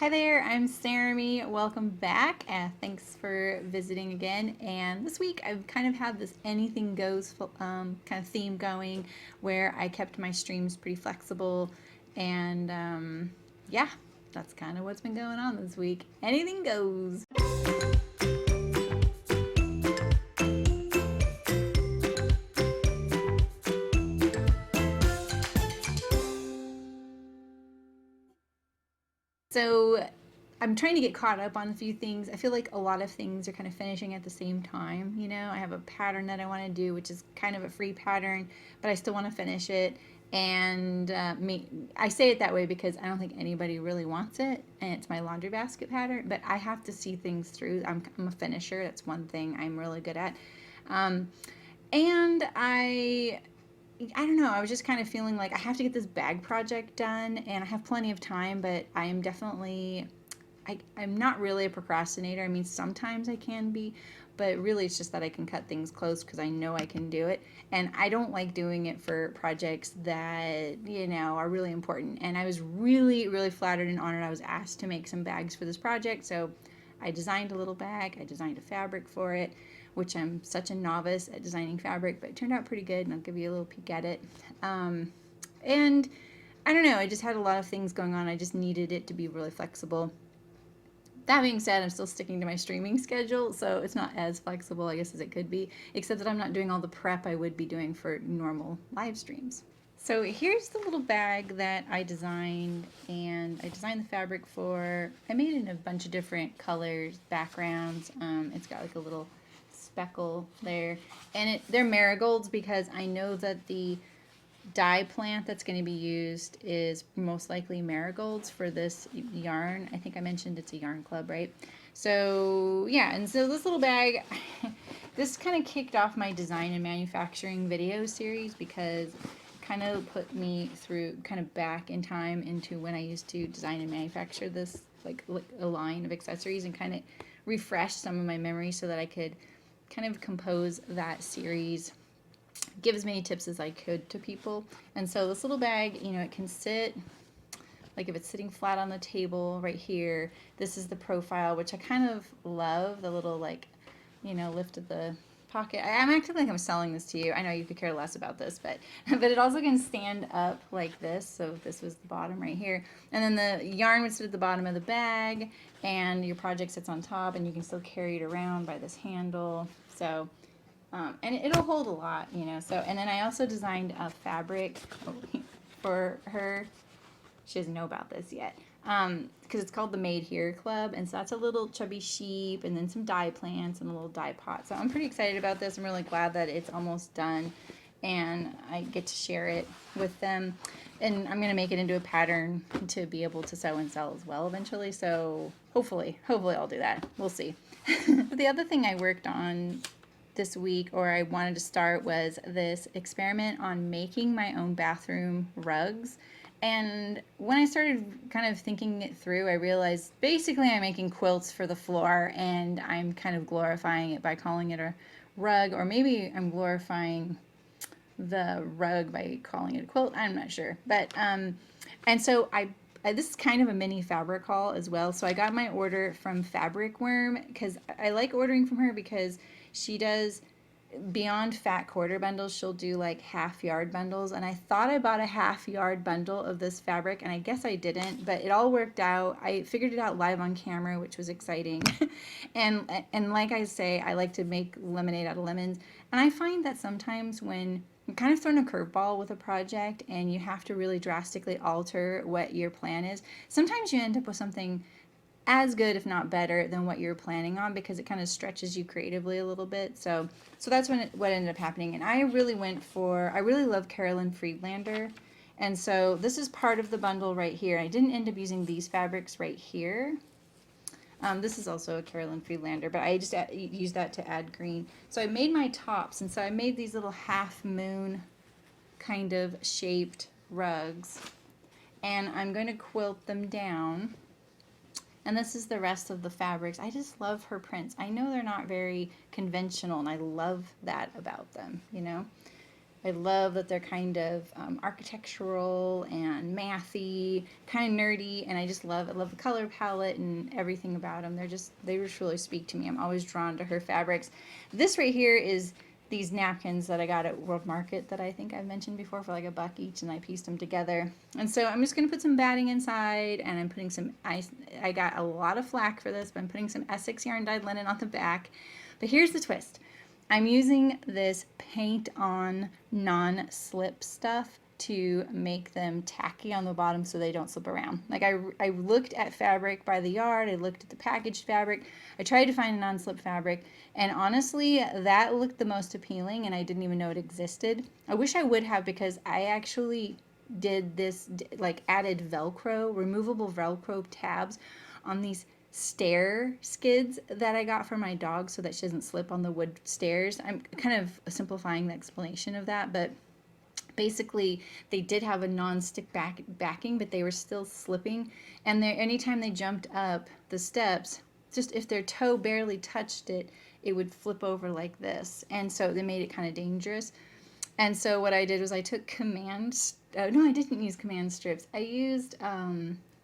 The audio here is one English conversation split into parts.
Hi there, I'm Sarah. Welcome back. Thanks for visiting again. And this week I've kind of had this anything goes kind of theme going where I kept my streams pretty flexible. And yeah, that's kind of what's been going on this week. Anything goes. So I'm trying to get caught up on a few things. I feel like a lot of things are kind of finishing at the same time. You know, I have a pattern that I want to do, which is kind of a free pattern, but I still want to finish it. And I say it that way because I don't think anybody really wants it, and it's my laundry basket pattern. But I have to see things through. I'm a finisher. That's one thing I'm really good at. Um, and I don't know, I was just kind of feeling like I have to get this bag project done and I have plenty of time, but I am definitely, I'm not really a procrastinator. I mean, sometimes I can be, but really it's just that I can cut things close because I know I can do it. And I don't like doing it for projects that, you know, are really important. And I was really, really flattered and honored I was asked to make some bags for this project. So I designed a little bag, I designed a fabric for it, which I'm such a novice at designing fabric, but it turned out pretty good, and I'll give you a little peek at it. And I don't know, I just had a lot of things going on. I just needed it to be really flexible. That being said, I'm still sticking to my streaming schedule, so it's not as flexible, I guess, as it could be, except that I'm not doing all the prep I would be doing for normal live streams. So here's the little bag that I designed, and I designed the fabric for, I made it in a bunch of different colors, backgrounds. It's got like a little speckle there, and they're marigolds because I know that the dye plant that's going to be used is most likely marigolds for this yarn. I think I mentioned it's a yarn club, right? So yeah, and so this little bag, this kind of kicked off my design and manufacturing video series because it kind of put me through kind of back in time into when I used to design and manufacture this like a line of accessories, and kind of refresh some of my memories so that I could kind of compose that series, give as many tips as I could to people. And so this little bag, you know, it can sit, like if it's sitting flat on the table right here, this is the profile, which I kind of love, the little like, you know, lift of the pocket. I'm acting like I'm selling this to you. I know you could care less about this, but it also can stand up like this. So this was the bottom right here. And then the yarn would sit at the bottom of the bag, and your project sits on top, and you can still carry it around by this handle. So, and it'll hold a lot, you know. So, and then I also designed a fabric for her. She doesn't know about this yet, because it's called the Made Here Club, and so that's a little chubby sheep, and then some dye plants and a little dye pot. So I'm pretty excited about this. I'm really glad that it's almost done, and I get to share it with them. And I'm gonna make it into a pattern to be able to sew and sell as well eventually. So hopefully I'll do that. We'll see. The other thing I worked on this week, or I wanted to start, was this experiment on making my own bathroom rugs. And when I started kind of thinking it through, I realized basically I'm making quilts for the floor, and I'm kind of glorifying it by calling it a rug, or maybe I'm glorifying the rug by calling it a quilt. I'm not sure. But, and so this is kind of a mini fabric haul as well. So I got my order from Fabric Worm because I like ordering from her because she does, beyond fat quarter bundles, she'll do like half yard bundles. And I thought I bought a half yard bundle of this fabric, and I guess I didn't, but it all worked out. I figured it out live on camera, which was exciting. and like I say, I like to make lemonade out of lemons. And I find that sometimes when you're kind of thrown a curveball with a project and you have to really drastically alter what your plan is, sometimes you end up with something as good, if not better, than what you're planning on, because it kind of stretches you creatively a little bit. So that's what ended up happening. And I really love Carolyn Friedlander. And so this is part of the bundle right here. I didn't end up using these fabrics right here. This is also a Carolyn Friedlander, but I just used that to add green. So I made my tops, and so I made these little half moon kind of shaped rugs. And I'm going to quilt them down. And this is the rest of the fabrics. I just love her prints. I know they're not very conventional, and I love that about them, you know. I love that they're kind of architectural and mathy, kind of nerdy, and I just love I love the color palette and everything about them. They just really speak to me. I'm always drawn to her fabrics. This right here is these napkins that I got at World Market that I think I've mentioned before for like $1 each, and I pieced them together. And so I'm just going to put some batting inside, and I'm putting some ice. I got a lot of flack for this, but I'm putting some Essex yarn dyed linen on the back. But here's the twist. I'm using this paint on non-slip stuff to make them tacky on the bottom so they don't slip around. Like I looked at fabric by the yard, I looked at the packaged fabric, I tried to find a non-slip fabric, and honestly that looked the most appealing, and I didn't even know it existed. I wish I would have, because I actually did this, like added Velcro, removable Velcro tabs on these stair skids that I got for my dog so that she doesn't slip on the wood stairs. I'm kind of simplifying the explanation of that, but basically they did have a non-stick backing, but they were still slipping, and anytime they jumped up the steps, just if their toe barely touched it, it would flip over like this, and so they made it kind of dangerous. And so what I did was I took no, I didn't use command strips. I used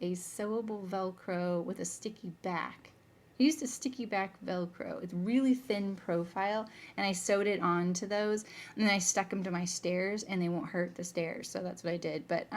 a sewable Velcro with a sticky back. I used a sticky back Velcro. It's really thin profile, and I sewed it onto those, and then I stuck them to my stairs, and they won't hurt the stairs. So that's what I did. But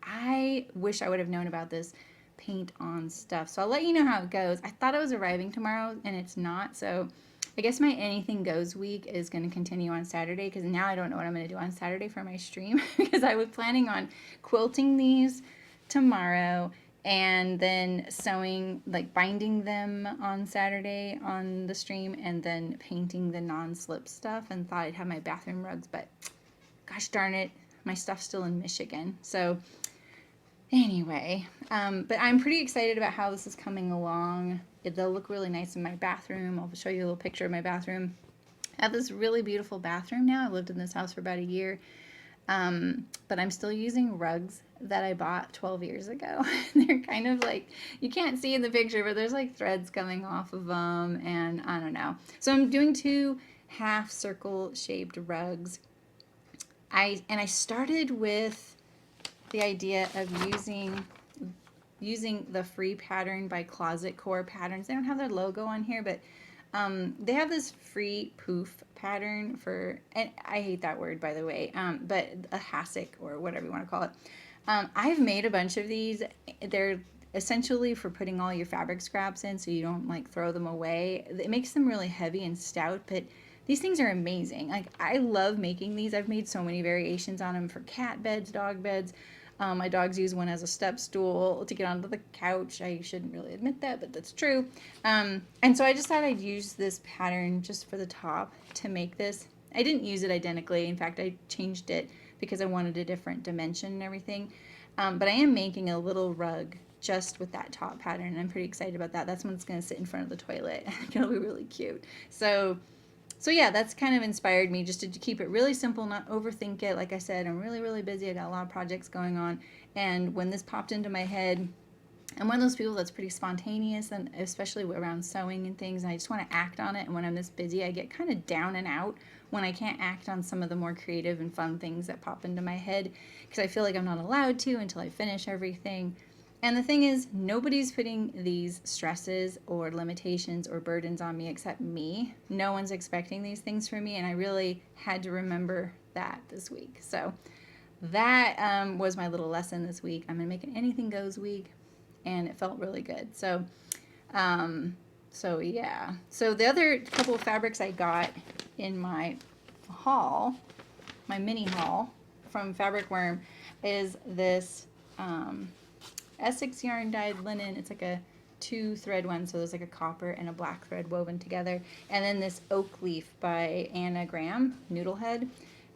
I wish I would have known about this paint on stuff. So I'll let you know how it goes. I thought it was arriving tomorrow, and it's not. So I guess my Anything Goes week is going to continue on Saturday, because now I don't know what I'm going to do on Saturday for my stream, because I was planning on quilting these tomorrow and then sewing, like binding them on Saturday on the stream, and then painting the non-slip stuff, and thought I'd have my bathroom rugs, but gosh darn it, my stuff's still in Michigan. So anyway, but I'm pretty excited about how this is coming along. They'll look really nice in my bathroom. I'll show you a little picture of my bathroom. I have this really beautiful bathroom now. I've lived in this house for about a year. But I'm still using rugs that I bought 12 years ago. They're kind of like, you can't see in the picture, but there's like threads coming off of them, and I don't know. So I'm doing 2 half circle shaped rugs. I started with the idea of using the free pattern by Closet Core Patterns. They don't have their logo on here, but they have this free poof pattern for, and I hate that word, by the way, but a hassock, or whatever you want to call it. I've made a bunch of these. They're essentially for putting all your fabric scraps in so you don't like throw them away. It makes them really heavy and stout, but these things are amazing. Like, I love making these. I've made so many variations on them for cat beds, dog beds. My dogs use one as a step stool to get onto the couch. I shouldn't really admit that, but that's true. And so I just thought I'd use this pattern just for the top to make this. I didn't use it identically. In fact, I changed it because I wanted a different dimension and everything. But I am making a little rug just with that top pattern, and I'm pretty excited about that. That's when it's going to sit in front of the toilet. I think it'll be really cute. So yeah, that's kind of inspired me just to keep it really simple, not overthink it. Like I said, I'm really, really busy. I got a lot of projects going on. And when this popped into my head, I'm one of those people that's pretty spontaneous, and especially around sewing and things. And I just want to act on it. And when I'm this busy, I get kind of down and out when I can't act on some of the more creative and fun things that pop into my head, because I feel like I'm not allowed to until I finish everything. And the thing is, nobody's putting these stresses or limitations or burdens on me except me. No one's expecting these things from me, and I really had to remember that this week. So that was my little lesson this week. I'm going to make an Anything Goes week, and it felt really good. So yeah. So the other couple of fabrics I got in my haul, my mini haul from Fabric Worm, is this Essex yarn dyed linen. It's like a 2-thread one, so there's like a copper and a black thread woven together. And then this oak leaf by Anna Graham, Noodlehead.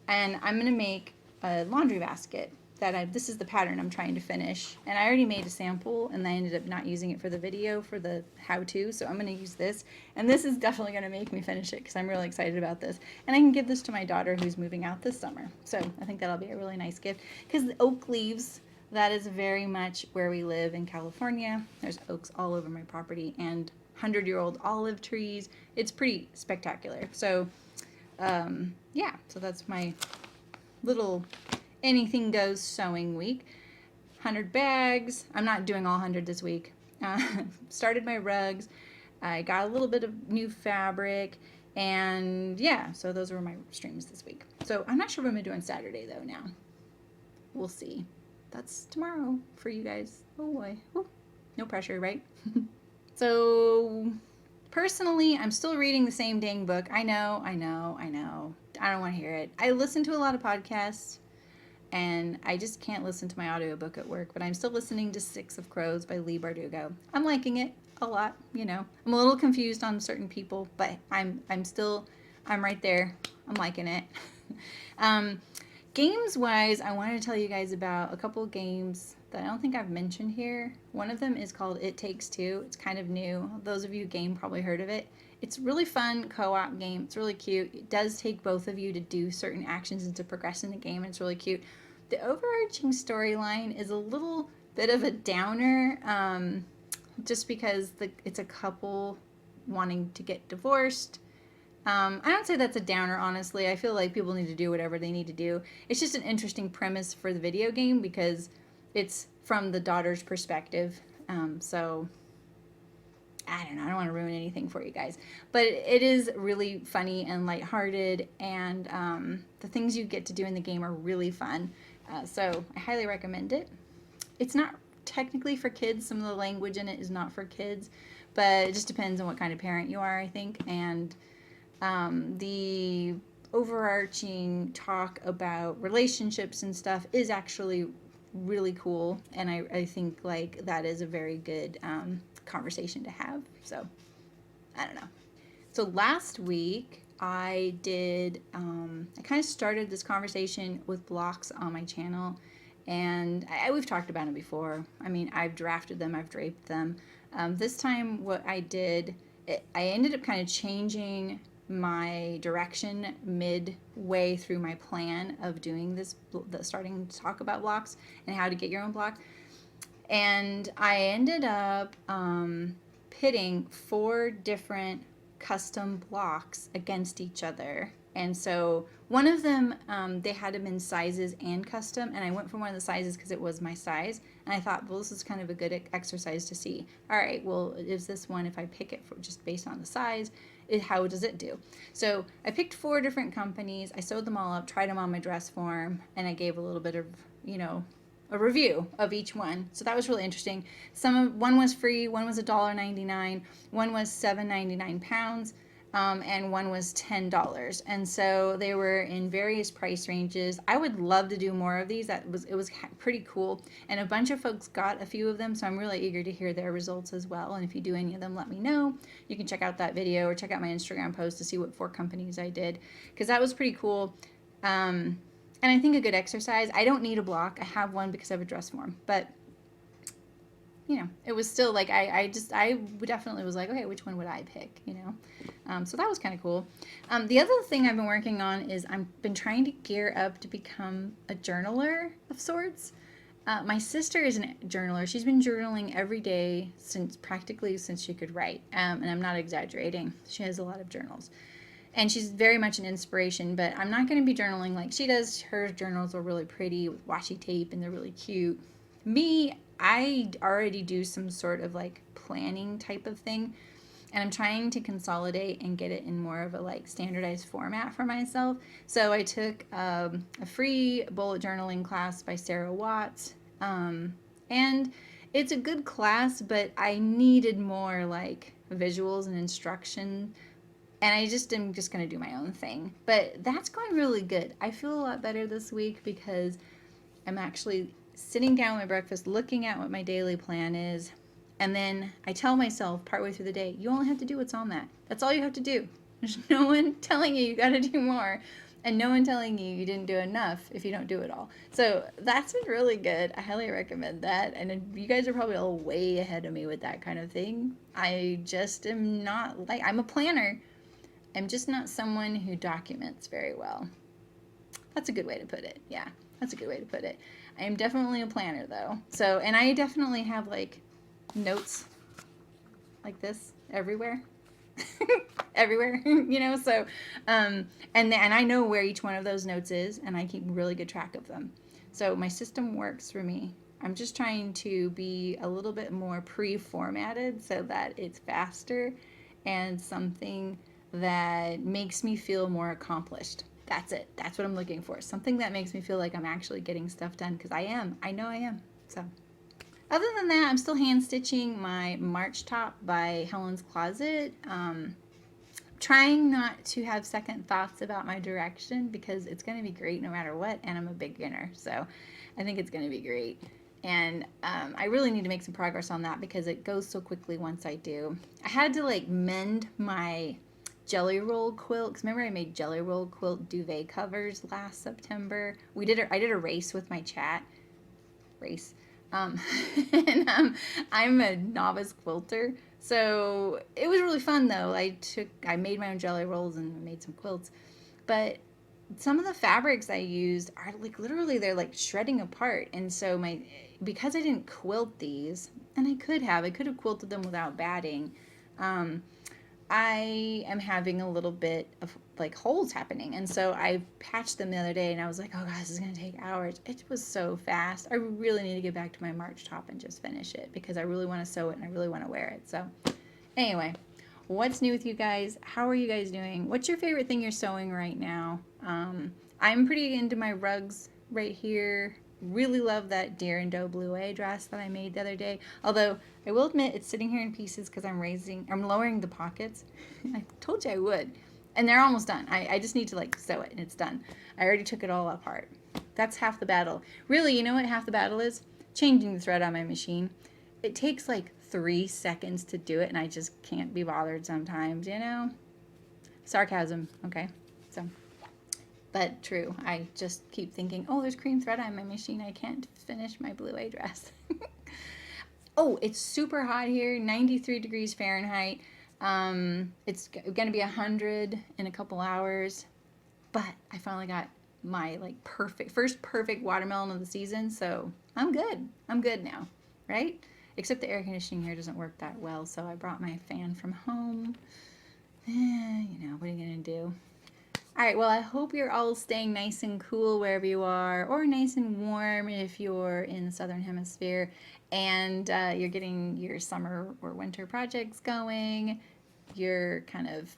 And I'm going to make a laundry basket this is the pattern I'm trying to finish. And I already made a sample, and I ended up not using it for the video for the how-to, so I'm going to use this. And this is definitely going to make me finish it, because I'm really excited about this. And I can give this to my daughter who's moving out this summer. So I think that'll be a really nice gift, because the oak leaves, that is very much where we live in California. There's oaks all over my property, and 100-year-old olive trees. It's pretty spectacular. So yeah, so that's my little anything goes sewing week. 100 bags. I'm not doing all 100 this week. Started my rugs. I got a little bit of new fabric. And yeah, so those were my streams this week. So I'm not sure what I'm going to do on Saturday though now. We'll see. That's tomorrow for you guys. Oh boy. Ooh, no pressure, right? So personally, I'm still reading the same dang book. I know. I don't want to hear it. I listen to a lot of podcasts, and I just can't listen to my audiobook at work, but I'm still listening to Six of Crows by Leigh Bardugo. I'm liking it a lot, you know. I'm a little confused on certain people, but I'm right there. I'm liking it. Games wise, I wanted to tell you guys about a couple of games that I don't think I've mentioned here. One of them is called It Takes Two. It's kind of new. Those of you who game probably heard of it. It's a really fun co-op game. It's really cute. It does take both of you to do certain actions and to progress in the game, and it's really cute. The overarching storyline is a little bit of a downer, just because it's a couple wanting to get divorced. I don't say that's a downer, honestly. I feel like people need to do whatever they need to do. It's just an interesting premise for the video game because it's from the daughter's perspective. So, I don't know. I don't want to ruin anything for you guys. But it is really funny and lighthearted, and the things you get to do in the game are really fun. So, I highly recommend it. It's not technically for kids. Some of the language in it is not for kids, but it just depends on what kind of parent you are, I think. And the overarching talk about relationships and stuff is actually really cool, and I think like that is a very good conversation to have. So I don't know. So last week I did I kind of started this conversation with blocks on my channel, and we've talked about them before. I mean, I've drafted them, I've draped them. This time what I did, I ended up kind of changing my direction midway through my plan of doing this, starting to talk about blocks and how to get your own block. And I ended up pitting 4 different custom blocks against each other. And so one of them, they had them in sizes and custom, and I went for one of the sizes because it was my size. And I thought, well, this is kind of a good exercise to see. All right, well, is this one, if I pick it for just based on the size, how does it do? So I picked 4 different companies. I sewed them all up, tried them on my dress form, and I gave a little bit of, you know, a review of each one. So that was really interesting. One was free, one was $1.99, one was £7.99, and one was $10. And so they were in various price ranges. I would love to do more of these. It was pretty cool. And a bunch of folks got a few of them, so I'm really eager to hear their results as well. And if you do any of them, let me know. You can check out that video or check out my Instagram post to see what 4 companies I did, because that was pretty cool. And I think a good exercise. I don't need a block. I have one because I have a dress form, but you know, it was still like I definitely was like, okay, which one would I pick, you know? So that was kind of cool. The other thing I've been working on is I've been trying to gear up to become a journaler of sorts. My sister is a journaler. She's been journaling every day practically since she could write, and I'm not exaggerating. She has a lot of journals. And she's very much an inspiration, but I'm not going to be journaling like she does. Her journals are really pretty with washi tape, and they're really cute. Me, I already do some sort of like planning type of thing, and I'm trying to consolidate and get it in more of a like standardized format for myself. So I took a free bullet journaling class by Sarah Watts, and it's a good class, but I needed more like visuals and instruction. And I am just going to do my own thing. But that's going really good. I feel a lot better this week because I'm actually sitting down with my breakfast, looking at what my daily plan is. And then I tell myself partway through the day, you only have to do what's on that. That's all you have to do. There's no one telling you got to do more. And no one telling you didn't do enough if you don't do it all. So that's been really good. I highly recommend that. And you guys are probably all way ahead of me with that kind of thing. I just am not like, I'm a planner. I'm just not someone who documents very well. That's a good way to put it. Yeah, that's a good way to put it. I am definitely a planner though. So, and I definitely have like notes like this everywhere. everywhere, you know. So, and I know where each one of those notes is, and I keep really good track of them. So my system works for me. I'm just trying to be a little bit more pre-formatted so that it's faster and something that makes me feel more accomplished. That's it. That's what I'm looking for. Something that makes me feel like I'm actually getting stuff done, because I am. I know I am. So, other than that, I'm still hand stitching my March top by Helen's Closet. Trying not to have second thoughts about my direction, because it's going to be great no matter what, and I'm a beginner, so I think it's going to be great. And I really need to make some progress on that because it goes so quickly once I do. I had to like mend my jelly roll quilt, because remember I made jelly roll quilt duvet covers last September. I did a race with my chat race. And I'm a novice quilter, so it was really fun though. I made my own jelly rolls and made some quilts, but some of the fabrics I used are like literally they're like shredding apart, and so because I didn't quilt these, and I could have quilted them without batting. I am having a little bit of like holes happening. And so I patched them the other day and I was like, oh gosh, this is going to take hours. It was so fast. I really need to get back to my March top and just finish it because I really want to sew it and I really want to wear it. So anyway, what's new with you guys? How are you guys doing? What's your favorite thing you're sewing right now? I'm pretty into my rugs right here. Really love that deer and doe blue dress that I made the other day. Although I will admit it's sitting here in pieces because I'm lowering the pockets. I told you I would. And they're almost done. I just need to like sew it and it's done. I already took it all apart. That's half the battle. Really, you know what half the battle is? Changing the thread on my machine. It takes like 3 seconds to do it and I just can't be bothered sometimes, you know? Sarcasm, okay? So, but true. I just keep thinking, oh, there's cream thread on my machine. I can't finish my blue dress. Oh, it's super hot here, 93 degrees Fahrenheit. It's going to be 100 in a couple hours, but I finally got my like first perfect watermelon of the season, so I'm good. I'm good now, right? Except the air conditioning here doesn't work that well, so I brought my fan from home. You know, what are you going to do? All right, well, I hope you're all staying nice and cool wherever you are, or nice and warm if you're in the Southern Hemisphere, and you're getting your summer or winter projects going. You're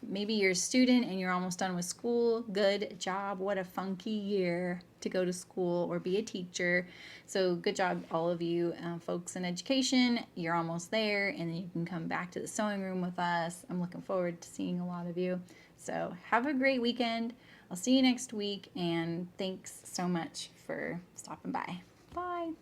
maybe you're a student and you're almost done with school. Good job. What a funky year to go to school or be a teacher. So good job, all of you folks in education. You're almost there, and then you can come back to the sewing room with us. I'm looking forward to seeing a lot of you. So have a great weekend. I'll see you next week, and thanks so much for stopping by. Bye.